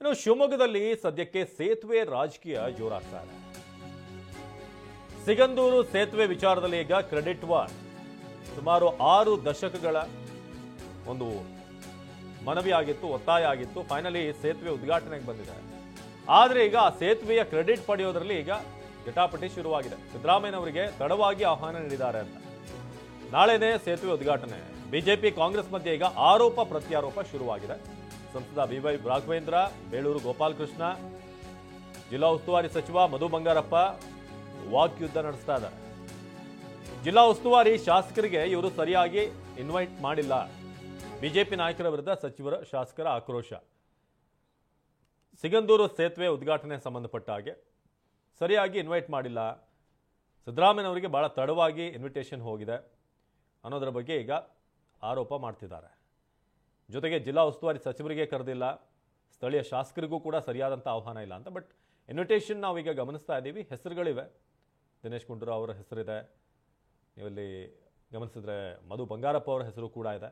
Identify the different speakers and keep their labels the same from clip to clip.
Speaker 1: ಇನ್ನು ಶಿವಮೊಗ್ಗದಲ್ಲಿ ಸದ್ಯಕ್ಕೆ ಸೇತುವೆ ರಾಜಕೀಯ ಜೋರಾಗ್ತಾ ಇದೆ. ಸಿಗಂದೂರು ಸೇತುವೆ ವಿಚಾರದಲ್ಲಿ ಈಗ ಕ್ರೆಡಿಟ್ ವಾರ್. ಸುಮಾರು 6 ದಶಕಗಳ ಒಂದು ಮನವಿ ಆಗಿತ್ತು, ಒತ್ತಾಯ ಆಗಿತ್ತು. ಫೈನಲಿ ಸೇತುವೆ ಉದ್ಘಾಟನೆಗೆ ಬಂದಿದೆ. ಆದರೆ ಈಗ ಆ ಸೇತುವೆಯ ಕ್ರೆಡಿಟ್ ಪಡೆಯೋದ್ರಲ್ಲಿ ಈಗ ಜಟಾಪಟಿ ಶುರುವಾಗಿದೆ. ಸಿದ್ದರಾಮಯ್ಯನವರಿಗೆ ತಡವಾಗಿ ಆಹ್ವಾನ ನೀಡಿದ್ದಾರೆ ಅಂತ. ನಾಳೆನೇ ಸೇತುವೆ ಉದ್ಘಾಟನೆ. ಬಿಜೆಪಿ ಕಾಂಗ್ರೆಸ್ ಮಧ್ಯೆ ಈಗ ಆರೋಪ ಪ್ರತ್ಯಾರೋಪ ಶುರುವಾಗಿದೆ. ಸಂಸದ ಬಿವೈ ರಾಘವೇಂದ್ರ, ಬೇಳೂರು ಗೋಪಾಲಕೃಷ್ಣ, ಜಿಲ್ಲಾ ಉಸ್ತುವಾರಿ ಸಚಿವ ಮಧು ಬಂಗಾರಪ್ಪ ವಾಕ್ಯುದ್ಧ ನಡೆಸ್ತಾ ಇದ್ದಾರೆ. ಜಿಲ್ಲಾ ಉಸ್ತುವಾರಿ ಶಾಸಕರಿಗೆ ಇವರು ಸರಿಯಾಗಿ ಇನ್ವೈಟ್ ಮಾಡಿಲ್ಲ. ಬಿಜೆಪಿ ನಾಯಕರ ವಿರುದ್ಧ ಸಚಿವರ ಶಾಸಕರ ಆಕ್ರೋಶ. ಸಿಗಂದೂರು ಸೇತುವೆ ಉದ್ಘಾಟನೆ ಸಂಬಂಧಪಟ್ಟ ಹಾಗೆ ಸರಿಯಾಗಿ ಇನ್ವೈಟ್ ಮಾಡಿಲ್ಲ, ಸಿದ್ದರಾಮಯ್ಯನವರಿಗೆ ಬಹಳ ತಡವಾಗಿ ಇನ್ವಿಟೇಷನ್ ಹೋಗಿದೆ ಅನ್ನೋದರ ಬಗ್ಗೆ ಈಗ ಆರೋಪ ಮಾಡ್ತಿದ್ದಾರೆ. ಜೊತೆಗೆ ಜಿಲ್ಲಾ ಉಸ್ತುವಾರಿ ಸಚಿವರಿಗೆ ಕರೆದಿಲ್ಲ, ಸ್ಥಳೀಯ ಶಾಸಕರಿಗೂ ಕೂಡ ಸರಿಯಾದಂಥ ಆಹ್ವಾನ ಇಲ್ಲ ಅಂತ. ಬಟ್ ಇನ್ವಿಟೇಷನ್ ನಾವೀಗ ಗಮನಿಸ್ತಾ ಇದ್ದೀವಿ. ಹೆಸರುಗಳಿವೆ. ದಿನೇಶ್ ಗುಂಡೂರಾವ್ ಅವರ ಹೆಸರಿದೆ, ನೀವಲ್ಲಿ ಗಮನಿಸಿದ್ರೆ ಮಧು ಬಂಗಾರಪ್ಪ ಅವರ ಹೆಸರು ಕೂಡ ಇದೆ.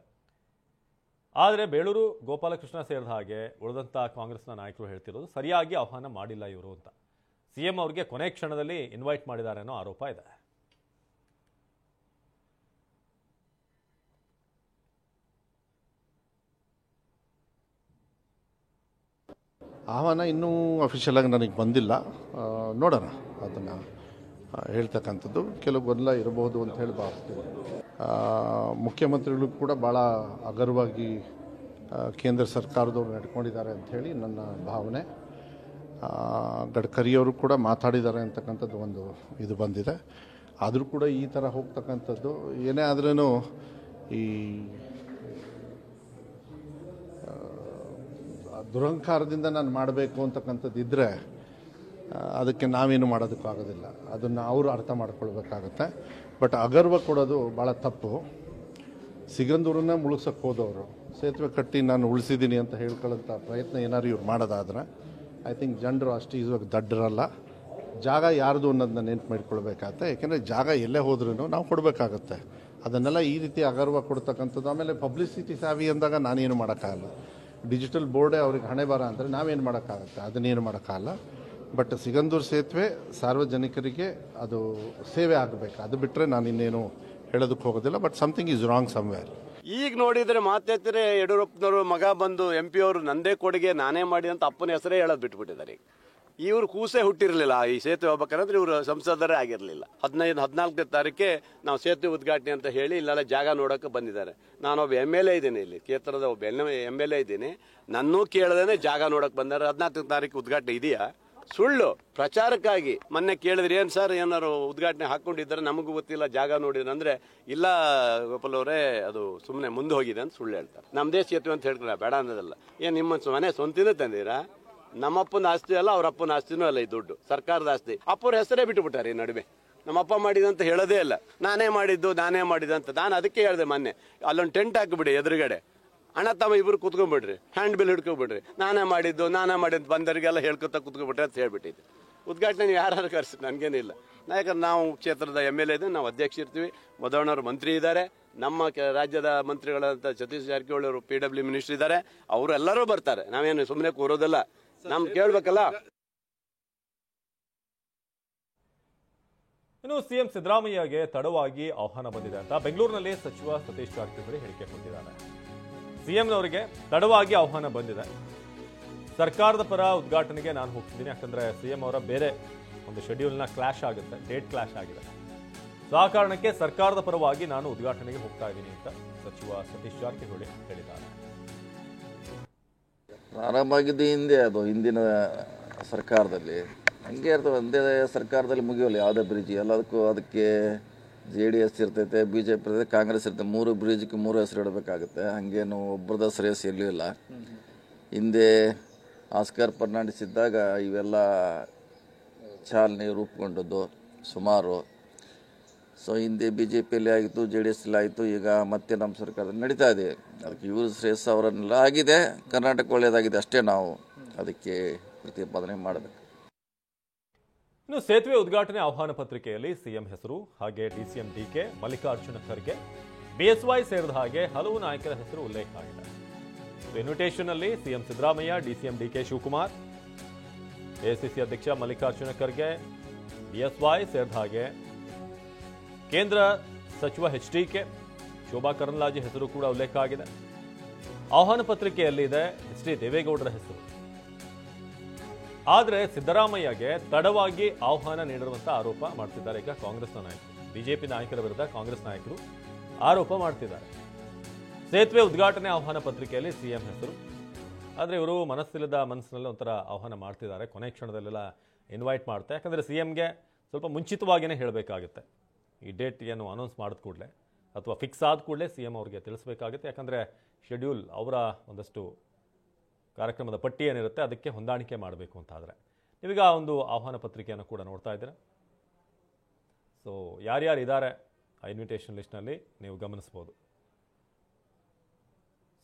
Speaker 1: ಆದರೆ ಬೇಳೂರು ಗೋಪಾಲಕೃಷ್ಣ ಸೇರಿದ ಹಾಗೆ ಉಳಿದಂಥ ಕಾಂಗ್ರೆಸ್ನ ನಾಯಕರು ಹೇಳ್ತಿರೋದು ಸರಿಯಾಗಿ ಆಹ್ವಾನ ಮಾಡಿಲ್ಲ ಇವರು ಅಂತ. ಸಿಎಂ ಅವರಿಗೆ ಕೊನೆ ಕ್ಷಣದಲ್ಲಿ ಇನ್ವೈಟ್ ಮಾಡಿದ್ದಾರೆ ಅನ್ನೋ ಆರೋಪ ಇದೆ.
Speaker 2: ಆಹ್ವಾನ ಇನ್ನೂ ಅಫಿಷಿಯಲ್ ಆಗಿ ನನಗೆ ಬಂದಿಲ್ಲ. ನೋಡೋಣ, ಅದನ್ನು ಹೇಳ್ತಕ್ಕಂಥದ್ದು ಕೆಲವು ಗೊಂದಲ ಇರಬಹುದು ಅಂತ ಹೇಳಿ ಭಾವಿಸ್ತೀನಿ. ಮುಖ್ಯಮಂತ್ರಿಗಳು ಕೂಡ ಭಾಳ ಹಗುರವಾಗಿ ಕೇಂದ್ರ ಸರ್ಕಾರದವರು ನಡ್ಕೊಂಡಿದ್ದಾರೆ ಅಂಥೇಳಿ ನನ್ನ ಭಾವನೆ. ಗಡ್ಕರಿಯವರು ಕೂಡ ಮಾತಾಡಿದ್ದಾರೆ ಅಂತಕ್ಕಂಥದ್ದು ಒಂದು ಇದು ಬಂದಿದೆ. ಆದರೂ ಕೂಡ ಈ ಥರ ಹೋಗ್ತಕ್ಕಂಥದ್ದು ಏನೇ ಆದ್ರೂ ಈ ದುರಹಂಕಾರದಿಂದ ನಾನು ಮಾಡಬೇಕು ಅಂತಕ್ಕಂಥದ್ದು ಇದ್ದರೆ ಅದಕ್ಕೆ ನಾವೇನು ಮಾಡೋದಕ್ಕಾಗೋದಿಲ್ಲ. ಅದನ್ನು ಅವರು ಅರ್ಥ ಮಾಡ್ಕೊಳ್ಬೇಕಾಗತ್ತೆ. ಬಟ್ ಅಗರ್ವ ಕೊಡೋದು ಭಾಳ ತಪ್ಪು. ಸಿಗಂದೂರನ್ನ ಮುಳುಗ್ಸಕ್ಕೆ ಹೋದವರು ಸೇತುವೆ ಕಟ್ಟಿ ನಾನು ಉಳಿಸಿದ್ದೀನಿ ಅಂತ ಹೇಳ್ಕೊಳ್ಳೋಂಥ ಪ್ರಯತ್ನ ಏನಾದ್ರು ಇವ್ರು ಮಾಡೋದಾದ್ರೆ ಐ ಥಿಂಕ್ ಜನರು ಅಷ್ಟು ಈಸುವಾಗಿ ದಡ್ಡರಲ್ಲ. ಜಾಗ ಯಾರ್ದು ಅನ್ನೋದನ್ನ ನೆನ್ಪು ಮಾಡ್ಕೊಳ್ಬೇಕಾಗತ್ತೆ. ಯಾಕೆಂದರೆ ಜಾಗ ಎಲ್ಲೇ ಹೋದ್ರೂ ನಾವು ಕೊಡಬೇಕಾಗತ್ತೆ. ಅದನ್ನೆಲ್ಲ ಈ ರೀತಿ ಅಗರ್ವ ಕೊಡ್ತಕ್ಕಂಥದ್ದು. ಆಮೇಲೆ ಪಬ್ಲಿಸಿಟಿ ಸಾವಿ ಅಂದಾಗ ನಾನೇನು ಮಾಡೋಕ್ಕಾಗಲ್ಲ. ಡಿಜಿಟಲ್ ಬೋರ್ಡೇ ಅವ್ರಿಗೆ ಹಣೆ ಬರ ಅಂದರೆ ನಾವೇನು ಮಾಡೋಕ್ಕಾಗತ್ತೆ, ಅದನ್ನೇನು ಮಾಡೋಕ್ಕಾಗಲ್ಲ. ಬಟ್ ಸಿಗಂದೂರು ಸೇತುವೆ ಸಾರ್ವಜನಿಕರಿಗೆ ಅದು ಸೇವೆ ಆಗಬೇಕು. ಅದು ಬಿಟ್ಟರೆ ನಾನು ಇನ್ನೇನು ಹೇಳೋದಕ್ಕೆ ಹೋಗೋದಿಲ್ಲ. But something is wrong somewhere.
Speaker 3: ಈಗ ನೋಡಿದರೆ ಮಾತಾಡ್ತಾರೆ ಯಡಿಯೂರಪ್ಪನವರು ಮಗ ಬಂದು MP ಅವರು ನಂದೇ ಕೊಡುಗೆ ನಾನೇ ಮಾಡಿ ಅಂತ ಅಪ್ಪನ ಹೆಸರೇ ಹೇಳೋದು ಬಿಟ್ಬಿಟ್ಟಿದ್ದಾರೆ. ಇವರು ಕೂಸೆ ಹುಟ್ಟಿರಲಿಲ್ಲ ಈ ಸೇತುವೆ ಹೋಗ್ಬೇಕಂದ್ರೆ ಇವರು ಸಂಸದರೇ ಆಗಿರಲಿಲ್ಲ. 14ನೇ ತಾರೀಕೆ ನಾವು ಸೇತುವೆ ಉದ್ಘಾಟನೆ ಅಂತ ಹೇಳಿ ಇಲ್ಲೆಲ್ಲ ಜಾಗ ನೋಡೋಕೆ ಬಂದಿದ್ದಾರೆ. ನಾನೊಬ್ಬ MLA ಇದ್ದೀನಿ, ಇಲ್ಲಿ ಕ್ಷೇತ್ರದ ಒಬ್ಬ MLA ಇದ್ದೀನಿ. ನನ್ನೂ ಕೇಳದೇನೆ ಜಾಗ ನೋಡೋಕೆ ಬಂದಾರೆ. 14ನೇ ತಾರೀಕು ಉದ್ಘಾಟನೆ ಇದೆಯಾ? ಸುಳ್ಳು ಪ್ರಚಾರಕ್ಕಾಗಿ. ಮೊನ್ನೆ ಕೇಳಿದ್ರೆ ಏನು ಸರ್ ಏನಾರು ಉದ್ಘಾಟನೆ ಹಾಕೊಂಡಿದ್ದಾರೆ ನಮಗೂ ಗೊತ್ತಿಲ್ಲ ಜಾಗ ನೋಡಿದ್ರೆ ಅಂದ್ರೆ ಇಲ್ಲ ಗೋಪಾಲ್ ಅವರೇ ಅದು ಸುಮ್ಮನೆ ಮುಂದೆ ಹೋಗಿದೆ ಅಂತ ಸುಳ್ಳು ಹೇಳ್ತಾರೆ. ನಮ್ಮದೇ ಸೇತುವೆ ಅಂತ ಹೇಳ್ತಾರೆ, ಬೇಡ ಅನ್ನೋದಲ್ಲ. ಏನು ನಿಮ್ಮ ಮನೆ ಸ್ವಂತಿನ ತಂದಿರಾ? ನಮ್ಮಪ್ಪನ ಆಸ್ತಿ ಅಲ್ಲ, ಅವ್ರ ಅಪ್ಪನ ಆಸ್ತಿನೂ ಅಲ್ಲ. ಈ ದುಡ್ಡು ಸರ್ಕಾರದ ಆಸ್ತಿ. ಅಪ್ಪರ ಹೆಸರೇ ಬಿಟ್ಟುಬಿಟ್ಟಾರೆ ಈ ನಡುವೆ. ನಮ್ಮಪ್ಪ ಮಾಡಿದಂತ ಹೇಳೋದೇ ಇಲ್ಲ, ನಾನೇ ಮಾಡಿದ್ದು ಅಂತ. ನಾನು ಅದಕ್ಕೆ ಹೇಳಿದೆ ಮೊನ್ನೆ, ಅಲ್ಲೊಂದು ಟೆಂಟ್ ಹಾಕಿಬಿಡಿ ಎದುರುಗಡೆ, ಅಣ್ಣ ತಮ್ಮ ಇಬ್ರು ಕುತ್ಕೊಂಡ್ಬಿಡ್ರಿ, ಹ್ಯಾಂಡ್ ಬಿಲ್ ಹಿಡ್ಕೊಂಡ್ಬಿಡ್ರಿ, ನಾನೇ ಮಾಡಿದ್ದು ಬಂದವರಿಗೆಲ್ಲ ಹೇಳ್ಕೊತ ಕುತ್ಕೊಂಡ್ಬಿಟ್ರೆ ಅಂತ ಹೇಳ್ಬಿಟ್ಟಿದ್ದೆ. ಉದ್ಘಾಟನೆ ನೀವು ಯಾರು ಕರೆಸಿ ನನಗೇನಿಲ್ಲ. ಯಾಕಂದ್ರೆ ನಾವು ಕ್ಷೇತ್ರದ MLA ಇದ್ದೀವಿ, ನಾವು ಅಧ್ಯಕ್ಷ ಇರ್ತೀವಿ, ಮಧುವಣ್ಣವರು ಮಂತ್ರಿ ಇದ್ದಾರೆ, ನಮ್ಮ ರಾಜ್ಯದ ಮಂತ್ರಿಗಳಂತ ಸತೀಶ್ ಜಾರಕಿಹೊಳಿ ಅವರು PW ಮಿನಿಸ್ಟರ್ ಇದ್ದಾರೆ, ಅವರೆಲ್ಲರೂ ಬರ್ತಾರೆ. ನಾವೇನು ಸುಮ್ಮನೆ ಕೂರೋದಿಲ್ಲ, ನಮ್ಗೆ ಕೇಳಬೇಕಲ್ಲ.
Speaker 1: ಇನ್ನು ಸಿಎಂ ಸಿದ್ದರಾಮಯ್ಯಗೆ ತಡವಾಗಿ ಆಹ್ವಾನ ಬಂದಿದೆ ಅಂತ ಬೆಂಗಳೂರಿನಲ್ಲಿ ಸಚಿವ ಸತೀಶ್ ಜಾರಕಿಹೊಳಿ ಹೇಳಿಕೆ ಕೊಟ್ಟಿದ್ದಾರೆ. ಸಿಎಂನವರಿಗೆ ತಡವಾಗಿ ಆಹ್ವಾನ ಬಂದಿದೆ. ಸರ್ಕಾರದ ಪರ ಉದ್ಘಾಟನೆಗೆ ನಾನು ಹೋಗ್ತಿದ್ದೀನಿ, ಯಾಕಂದ್ರೆ ಸಿಎಂ ಅವರ ಬೇರೆ ಒಂದು ಶೆಡ್ಯೂಲ್ನ ಕ್ಲಾಶ್ ಆಗುತ್ತೆ, ಡೇಟ್ ಕ್ಲಾಶ್ ಆಗಿದೆ. ಆ ಕಾರಣಕ್ಕೆ ಸರ್ಕಾರದ ಪರವಾಗಿ ನಾನು ಉದ್ಘಾಟನೆಗೆ ಹೋಗ್ತಾ ಇದ್ದೀನಿ ಅಂತ ಸಚಿವ ಸತೀಶ್ ಜಾರಕಿಹೊಳಿ ಹೇಳಿದ್ದಾರೆ.
Speaker 4: ಪ್ರಾರಂಭ ಆಗಿದ್ದು ಹಿಂದಿನ ಸರ್ಕಾರದಲ್ಲಿ ಹಂಗೆ ಇರ್ತದೆ. ಒಂದೇ ಸರ್ಕಾರದಲ್ಲಿ ಮುಗಿಯೋಲ್ಲ ಯಾವುದೇ ಬ್ರಿಡ್ಜ್. ಎಲ್ಲದಕ್ಕೂ ಅದಕ್ಕೆ JDS ಇರ್ತೈತೆ, BJP ಇರ್ತೈತೆ, ಕಾಂಗ್ರೆಸ್ ಇರ್ತೈತೆ. 3 ಬ್ರಿಡ್ಜ್ಗೆ 3 ಹೆಸರು ಇಡಬೇಕಾಗುತ್ತೆ. ಹಾಗೇನು ಒಬ್ಬರದ ಹೆಸರು ಎಲ್ಲೂ ಇಲ್ಲ. ಹಿಂದೆ ಆಸ್ಕರ್ ಫರ್ನಾಂಡಿಸ್ ಇದ್ದಾಗ ಇವೆಲ್ಲ ಚಾಲನೆ ರೂಪುಗೊಂಡದ್ದು ಸುಮಾರು. ಸೊ ಹಿಂದೆ BJPಯಲ್ಲಿ ಆಗಿತ್ತು, JDSಲ್ಲಿ ಆಯಿತು, ಈಗ ಮತ್ತೆ ನಮ್ಮ ಸರ್ಕಾರದಲ್ಲಿ ನಡೀತಾ ಇದೆ. ಅದಕ್ಕೆ ಇವರು ಶ್ರೇಯಸ್ ಅವರನ್ನೆಲ್ಲ ಆಗಿದೆ. ಕರ್ನಾಟಕ ಒಳ್ಳೆಯದಾಗಿದೆ ಅಷ್ಟೇ, ನಾವು ಅದಕ್ಕೆ ಪ್ರತಿಪಾದನೆ ಮಾಡಬೇಕು.
Speaker 1: ಇನ್ನು ಸೇತುವೆ ಉದ್ಘಾಟನೆ ಆಹ್ವಾನ ಪತ್ರಿಕೆಯಲ್ಲಿ ಸಿಎಂ ಹೆಸರು, ಹಾಗೆ DCM DK, Mallikarjuna Kharge, BSY ಸೇರಿದ ಹಾಗೆ ಹಲವು ನಾಯಕರ ಹೆಸರು ಉಲ್ಲೇಖ ಆಗಿದೆ. ಇನ್ವಿಟೇಷನ್ ಅಲ್ಲಿ CM Siddaramaiah, DCM DK Shivakumar, AICC ಅಧ್ಯಕ್ಷ ಮಲ್ಲಿಕಾರ್ಜುನ ಖರ್ಗೆ, ಬಿಎಸ್ವೈ ಸೇರಿದ ಹಾಗೆ ಕೇಂದ್ರ ಸಚಿವ ಎಚ್ಡಿಕೆ, ಶೋಭಾ ಕರಂದ್ಲಾಜೆ ಹೆಸರು ಕೂಡ ಉಲ್ಲೇಖ ಆಗಿದೆ. ಆಹ್ವಾನ ಪತ್ರಿಕೆಯಲ್ಲಿದೆ ಎಚ್ ಡಿ ದೇವೇಗೌಡರ ಹೆಸರು. ಆದರೆ ಸಿದ್ದರಾಮಯ್ಯಗೆ ತಡವಾಗಿ ಆಹ್ವಾನ ನೀಡಿರುವಂತಹ ಆರೋಪ ಮಾಡ್ತಿದ್ದಾರೆ ಈಗ ಕಾಂಗ್ರೆಸ್ನ ನಾಯಕರು. ಬಿಜೆಪಿ ನಾಯಕರ ವಿರುದ್ಧ ಕಾಂಗ್ರೆಸ್ ನಾಯಕರು ಆರೋಪ ಮಾಡ್ತಿದ್ದಾರೆ. ಸೇತುವೆ ಉದ್ಘಾಟನೆ ಆಹ್ವಾನ ಪತ್ರಿಕೆಯಲ್ಲಿ ಸಿಎಂ ಹೆಸರು, ಆದರೆ ಇವರು ಮನಸ್ಸಿಲ್ಲದ ಮನಸ್ಸಿನಲ್ಲಿ ಒಂಥರ ಆಹ್ವಾನ ಮಾಡ್ತಿದ್ದಾರೆ. ಕೊನೆ ಕ್ಷಣದಲ್ಲೆಲ್ಲ ಇನ್ವೈಟ್ ಮಾಡ್ತಾರೆ. ಯಾಕಂದರೆ ಸಿಎಂಗೆ ಸ್ವಲ್ಪ ಮುಂಚಿತವಾಗಿಯೇ ಹೇಳಬೇಕಾಗುತ್ತೆ. ಈ ಡೇಟ್ ಏನು ಅನೌನ್ಸ್ ಮಾಡಿದ ಕೂಡಲೇ ಅಥವಾ ಫಿಕ್ಸ್ ಆದ ಕೂಡಲೇ ಸಿಎಂ ಅವ್ರಿಗೆ ತಿಳಿಸ್ಬೇಕಾಗುತ್ತೆ. ಯಾಕಂದರೆ ಶೆಡ್ಯೂಲ್ ಅವರ ಒಂದಷ್ಟು ಕಾರ್ಯಕ್ರಮದ ಪಟ್ಟಿ ಏನಿರುತ್ತೆ ಅದಕ್ಕೆ ಹೊಂದಾಣಿಕೆ ಮಾಡಬೇಕು ಅಂತಾದರೆ ನೀವೀಗ ಒಂದು ಆಹ್ವಾನ ಪತ್ರಿಕೆಯನ್ನು ಕೂಡ ನೋಡ್ತಾ ಇದ್ದೀರಾ. ಸೊ ಯಾರ್ಯಾರು ಇದ್ದಾರೆ ಆ ಇನ್ವಿಟೇಷನ್ ಲಿಸ್ಟ್ನಲ್ಲಿ ನೀವು ಗಮನಿಸ್ಬೋದು.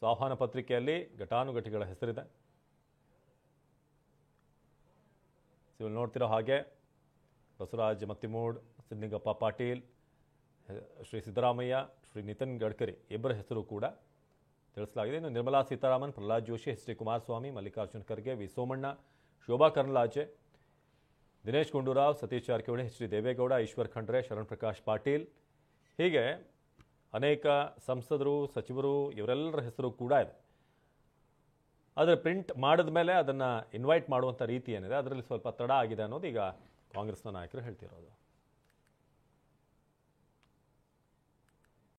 Speaker 1: ಸೊ ಆಹ್ವಾನ ಪತ್ರಿಕೆಯಲ್ಲಿ ಘಟಾನುಘಟಿಗಳ ಹೆಸರಿದೆ. ಸೊ ಇಲ್ಲಿ ನೋಡ್ತಿರೋ ಹಾಗೆ ಬಸವರಾಜ ಮತ್ತಿಮೂಡ್, ಸಿದ್ನಿಗಪ್ಪ ಪಾಟೀಲ್, ಶ್ರೀ ಸಿದ್ದರಾಮಯ್ಯ, ಶ್ರೀ ನಿತಿನ್ ಗಡ್ಕರಿ ಇಬ್ಬರ ಹೆಸರು ಕೂಡ ತಿಳಿಸಲಾಗಿದೆ. ಇನ್ನು Nirmala Sitharaman, Pralhad Joshi, H D Kumaraswamy, Mallikarjuna Kharge, V Somanna, Shobha Karandlaje, Dinesh Gundu Rao, Satish Jarkiholi, H D Deve Gowda, Eshwar Khandre, Sharan Prakash Patil, ಹೀಗೆ ಅನೇಕ ಸಂಸದರು, ಸಚಿವರು ಇವರೆಲ್ಲರ ಹೆಸರು ಕೂಡ ಇದೆ. ಆದರೆ ಪ್ರಿಂಟ್ ಮಾಡಿದ ಮೇಲೆ ಅದನ್ನು ಇನ್ವೈಟ್ ಮಾಡುವಂಥ ರೀತಿ ಏನಿದೆ ಅದರಲ್ಲಿ ಸ್ವಲ್ಪ ತಡ ಆಗಿದೆ ಅನ್ನೋದು ಈಗ ಕಾಂಗ್ರೆಸ್ನ ನಾಯಕರು ಹೇಳ್ತಿರೋದು.